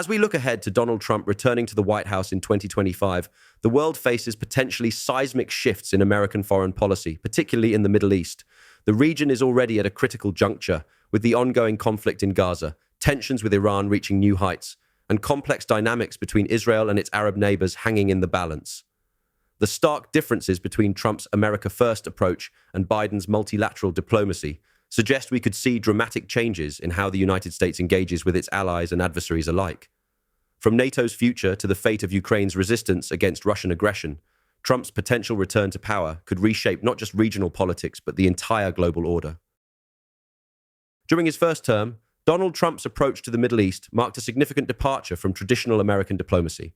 As we look ahead to Donald Trump returning to the White House in 2025, the world faces potentially seismic shifts in American foreign policy, particularly in the Middle East. The region is already at a critical juncture, with the ongoing conflict in Gaza, tensions with Iran reaching new heights, and complex dynamics between Israel and its Arab neighbors hanging in the balance. The stark differences between Trump's America First approach and Biden's multilateral diplomacy suggest we could see dramatic changes in how the United States engages with its allies and adversaries alike. From NATO's future to the fate of Ukraine's resistance against Russian aggression, Trump's potential return to power could reshape not just regional politics, but the entire global order. During his first term, Donald Trump's approach to the Middle East marked a significant departure from traditional American diplomacy.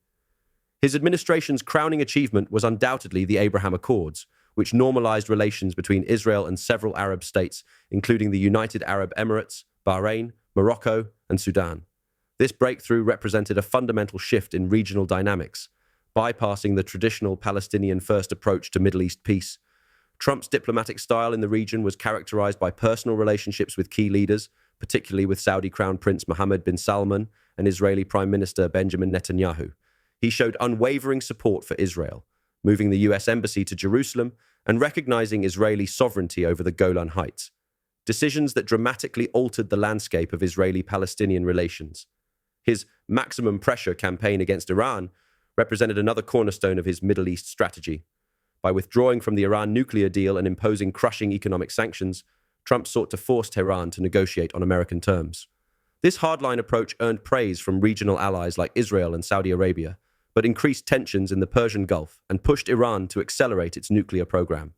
His administration's crowning achievement was undoubtedly the Abraham Accords, which normalized relations between Israel and several Arab states, including the United Arab Emirates, Bahrain, Morocco, and Sudan. This breakthrough represented a fundamental shift in regional dynamics, bypassing the traditional Palestinian first approach to Middle East peace. Trump's diplomatic style in the region was characterized by personal relationships with key leaders, particularly with Saudi Crown Prince Mohammed bin Salman and Israeli Prime Minister Benjamin Netanyahu. He showed unwavering support for Israel, moving the U.S. Embassy to Jerusalem and recognizing Israeli sovereignty over the Golan Heights, decisions that dramatically altered the landscape of Israeli-Palestinian relations. His maximum pressure campaign against Iran represented another cornerstone of his Middle East strategy. By withdrawing from the Iran nuclear deal and imposing crushing economic sanctions, Trump sought to force Tehran to negotiate on American terms. This hardline approach earned praise from regional allies like Israel and Saudi Arabia, but increased tensions in the Persian Gulf and pushed Iran to accelerate its nuclear program.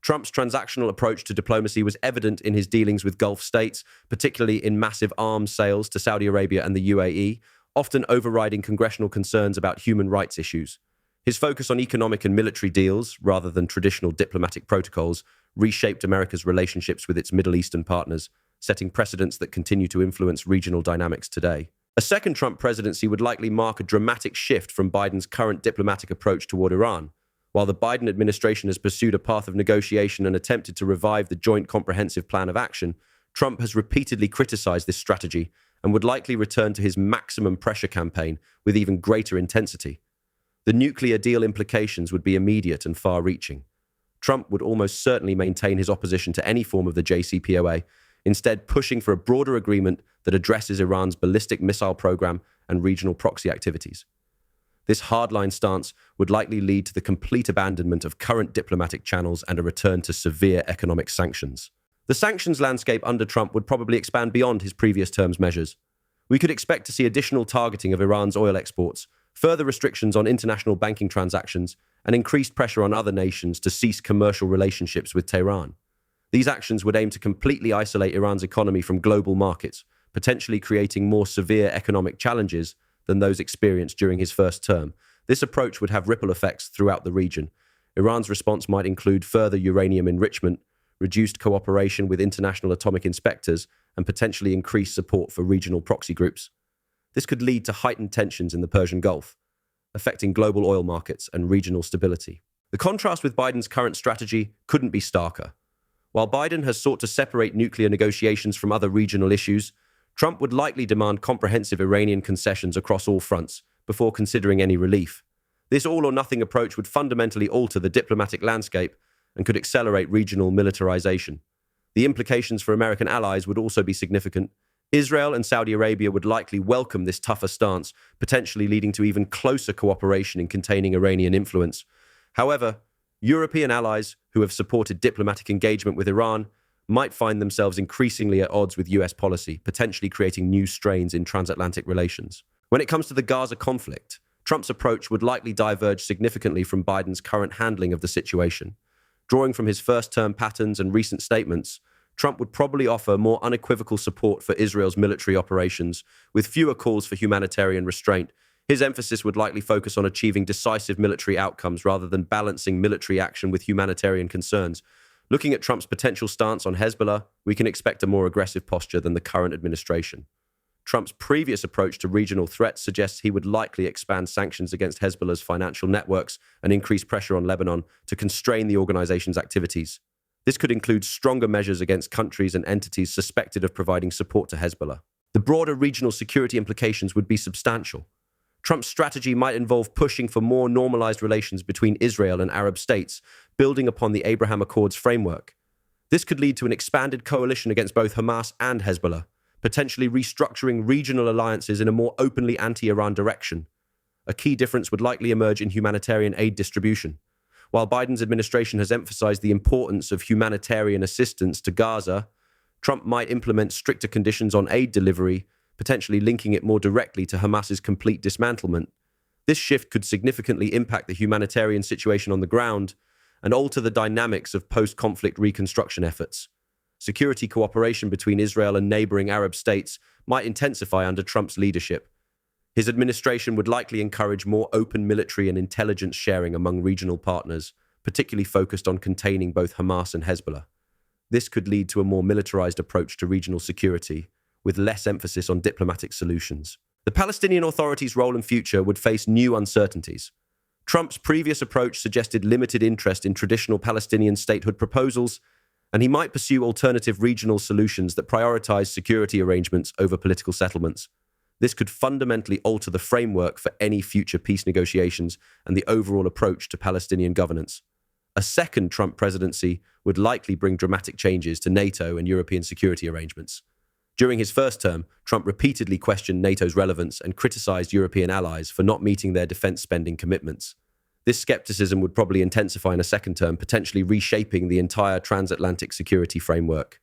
Trump's transactional approach to diplomacy was evident in his dealings with Gulf states, particularly in massive arms sales to Saudi Arabia and the UAE, often overriding congressional concerns about human rights issues. His focus on economic and military deals, rather than traditional diplomatic protocols, reshaped America's relationships with its Middle Eastern partners, setting precedents that continue to influence regional dynamics today. A second Trump presidency would likely mark a dramatic shift from Biden's current diplomatic approach toward Iran. While the Biden administration has pursued a path of negotiation and attempted to revive the Joint Comprehensive Plan of Action, Trump has repeatedly criticized this strategy and would likely return to his maximum pressure campaign with even greater intensity. The nuclear deal implications would be immediate and far-reaching. Trump would almost certainly maintain his opposition to any form of the JCPOA, instead pushing for a broader agreement that addresses Iran's ballistic missile program and regional proxy activities. This hardline stance would likely lead to the complete abandonment of current diplomatic channels and a return to severe economic sanctions. The sanctions landscape under Trump would probably expand beyond his previous term's measures. We could expect to see additional targeting of Iran's oil exports, further restrictions on international banking transactions, and increased pressure on other nations to cease commercial relationships with Tehran. These actions would aim to completely isolate Iran's economy from global markets, potentially creating more severe economic challenges than those experienced during his first term. This approach would have ripple effects throughout the region. Iran's response might include further uranium enrichment, reduced cooperation with international atomic inspectors, and potentially increased support for regional proxy groups. This could lead to heightened tensions in the Persian Gulf, affecting global oil markets and regional stability. The contrast with Biden's current strategy couldn't be starker. While Biden has sought to separate nuclear negotiations from other regional issues, Trump would likely demand comprehensive Iranian concessions across all fronts before considering any relief. This all-or-nothing approach would fundamentally alter the diplomatic landscape and could accelerate regional militarization. The implications for American allies would also be significant. Israel and Saudi Arabia would likely welcome this tougher stance, potentially leading to even closer cooperation in containing Iranian influence. However, European allies who have supported diplomatic engagement with Iran might find themselves increasingly at odds with US policy, potentially creating new strains in transatlantic relations. When it comes to the Gaza conflict, Trump's approach would likely diverge significantly from Biden's current handling of the situation. Drawing from his first-term patterns and recent statements, Trump would probably offer more unequivocal support for Israel's military operations, with fewer calls for humanitarian restraint. His emphasis would likely focus on achieving decisive military outcomes rather than balancing military action with humanitarian concerns. Looking at Trump's potential stance on Hezbollah, we can expect a more aggressive posture than the current administration. Trump's previous approach to regional threats suggests he would likely expand sanctions against Hezbollah's financial networks and increase pressure on Lebanon to constrain the organization's activities. This could include stronger measures against countries and entities suspected of providing support to Hezbollah. The broader regional security implications would be substantial. Trump's strategy might involve pushing for more normalized relations between Israel and Arab states, building upon the Abraham Accords framework. This could lead to an expanded coalition against both Hamas and Hezbollah, potentially restructuring regional alliances in a more openly anti-Iran direction. A key difference would likely emerge in humanitarian aid distribution. While Biden's administration has emphasized the importance of humanitarian assistance to Gaza, Trump might implement stricter conditions on aid delivery, potentially linking it more directly to Hamas's complete dismantlement. This shift could significantly impact the humanitarian situation on the ground and alter the dynamics of post-conflict reconstruction efforts. Security cooperation between Israel and neighboring Arab states might intensify under Trump's leadership. His administration would likely encourage more open military and intelligence sharing among regional partners, particularly focused on containing both Hamas and Hezbollah. This could lead to a more militarized approach to regional security, with less emphasis on diplomatic solutions. The Palestinian Authority's role and future would face new uncertainties. Trump's previous approach suggested limited interest in traditional Palestinian statehood proposals, and he might pursue alternative regional solutions that prioritize security arrangements over political settlements. This could fundamentally alter the framework for any future peace negotiations and the overall approach to Palestinian governance. A second Trump presidency would likely bring dramatic changes to NATO and European security arrangements. During his first term, Trump repeatedly questioned NATO's relevance and criticized European allies for not meeting their defense spending commitments. This skepticism would probably intensify in a second term, potentially reshaping the entire transatlantic security framework.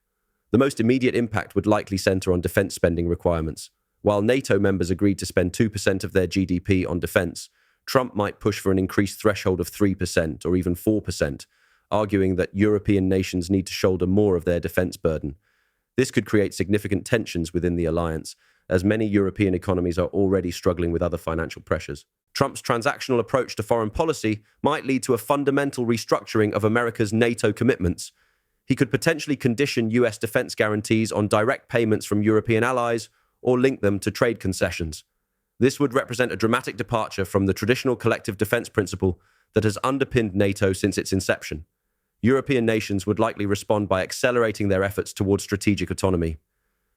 The most immediate impact would likely center on defense spending requirements. While NATO members agreed to spend 2% of their GDP on defense, Trump might push for an increased threshold of 3% or even 4%, arguing that European nations need to shoulder more of their defense burden. This could create significant tensions within the alliance, as many European economies are already struggling with other financial pressures. Trump's transactional approach to foreign policy might lead to a fundamental restructuring of America's NATO commitments. He could potentially condition US defense guarantees on direct payments from European allies or link them to trade concessions. This would represent a dramatic departure from the traditional collective defense principle that has underpinned NATO since its inception. European nations would likely respond by accelerating their efforts towards strategic autonomy.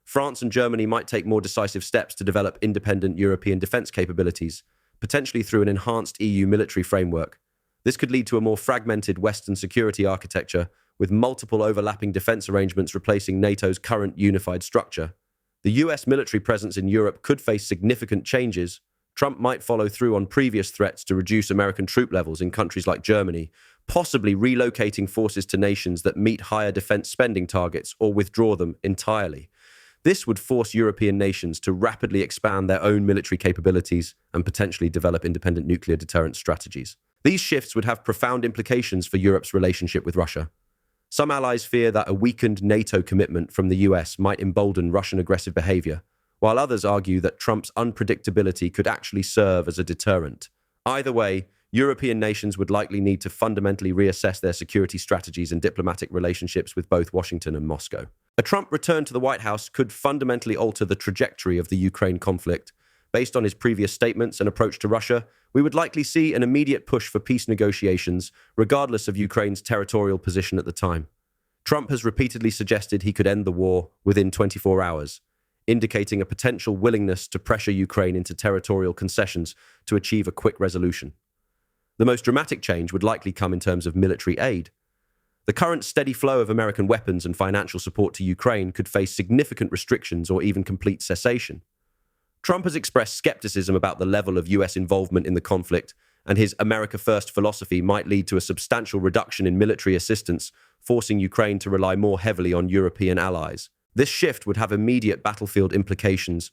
France and Germany might take more decisive steps to develop independent European defense capabilities, potentially through an enhanced EU military framework. This could lead to a more fragmented Western security architecture, with multiple overlapping defense arrangements replacing NATO's current unified structure. The US military presence in Europe could face significant changes. Trump might follow through on previous threats to reduce American troop levels in countries like Germany, possibly relocating forces to nations that meet higher defense spending targets or withdraw them entirely. This would force European nations to rapidly expand their own military capabilities and potentially develop independent nuclear deterrence strategies. These shifts would have profound implications for Europe's relationship with Russia. Some allies fear that a weakened NATO commitment from the US might embolden Russian aggressive behavior, while others argue that Trump's unpredictability could actually serve as a deterrent. Either way, European nations would likely need to fundamentally reassess their security strategies and diplomatic relationships with both Washington and Moscow. A Trump return to the White House could fundamentally alter the trajectory of the Ukraine conflict. Based on his previous statements and approach to Russia, we would likely see an immediate push for peace negotiations, regardless of Ukraine's territorial position at the time. Trump has repeatedly suggested he could end the war within 24 hours, indicating a potential willingness to pressure Ukraine into territorial concessions to achieve a quick resolution. The most dramatic change would likely come in terms of military aid. The current steady flow of American weapons and financial support to Ukraine could face significant restrictions or even complete cessation. Trump has expressed skepticism about the level of US involvement in the conflict, and his America First philosophy might lead to a substantial reduction in military assistance, forcing Ukraine to rely more heavily on European allies. This shift would have immediate battlefield implications.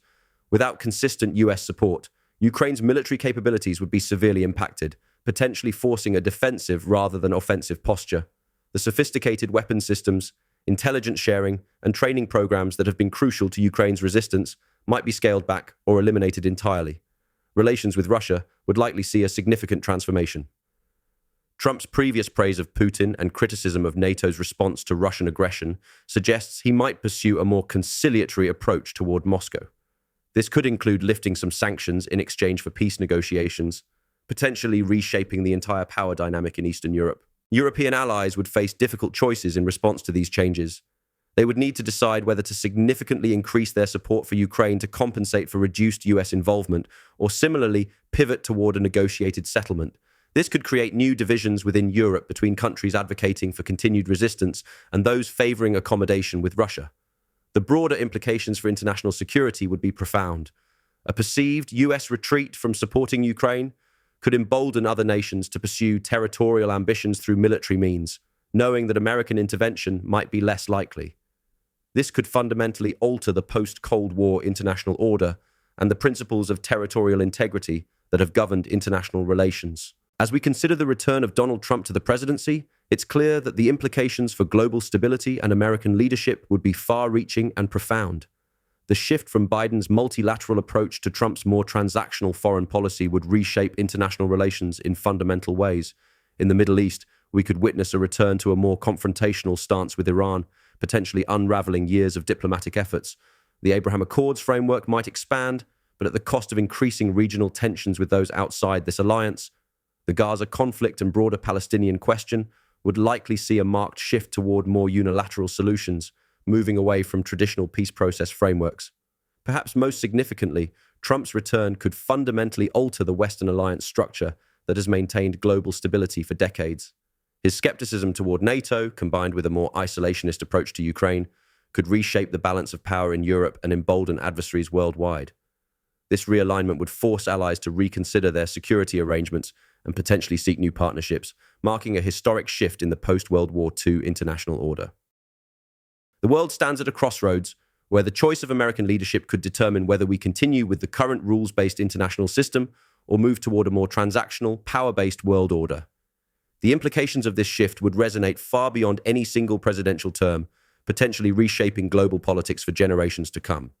Without consistent US support, Ukraine's military capabilities would be severely impacted, potentially forcing a defensive rather than offensive posture. The sophisticated weapon systems, intelligence sharing, and training programs that have been crucial to Ukraine's resistance might be scaled back or eliminated entirely. Relations with Russia would likely see a significant transformation. Trump's previous praise of Putin and criticism of NATO's response to Russian aggression suggests he might pursue a more conciliatory approach toward Moscow. This could include lifting some sanctions in exchange for peace negotiations, potentially reshaping the entire power dynamic in Eastern Europe. European allies would face difficult choices in response to these changes. They would need to decide whether to significantly increase their support for Ukraine to compensate for reduced US involvement, or similarly pivot toward a negotiated settlement. This could create new divisions within Europe between countries advocating for continued resistance and those favoring accommodation with Russia. The broader implications for international security would be profound. A perceived US retreat from supporting Ukraine could embolden other nations to pursue territorial ambitions through military means, knowing that American intervention might be less likely. This could fundamentally alter the post-Cold War international order and the principles of territorial integrity that have governed international relations. As we consider the return of Donald Trump to the presidency, it's clear that the implications for global stability and American leadership would be far-reaching and profound. The shift from Biden's multilateral approach to Trump's more transactional foreign policy would reshape international relations in fundamental ways. In the Middle East, we could witness a return to a more confrontational stance with Iran, potentially unraveling years of diplomatic efforts. The Abraham Accords framework might expand, but at the cost of increasing regional tensions with those outside this alliance. The Gaza conflict and broader Palestinian question would likely see a marked shift toward more unilateral solutions, moving away from traditional peace process frameworks. Perhaps most significantly, Trump's return could fundamentally alter the Western alliance structure that has maintained global stability for decades. His skepticism toward NATO, combined with a more isolationist approach to Ukraine, could reshape the balance of power in Europe and embolden adversaries worldwide. This realignment would force allies to reconsider their security arrangements and potentially seek new partnerships, marking a historic shift in the post-World War II international order. The world stands at a crossroads where the choice of American leadership could determine whether we continue with the current rules-based international system or move toward a more transactional, power-based world order. The implications of this shift would resonate far beyond any single presidential term, potentially reshaping global politics for generations to come.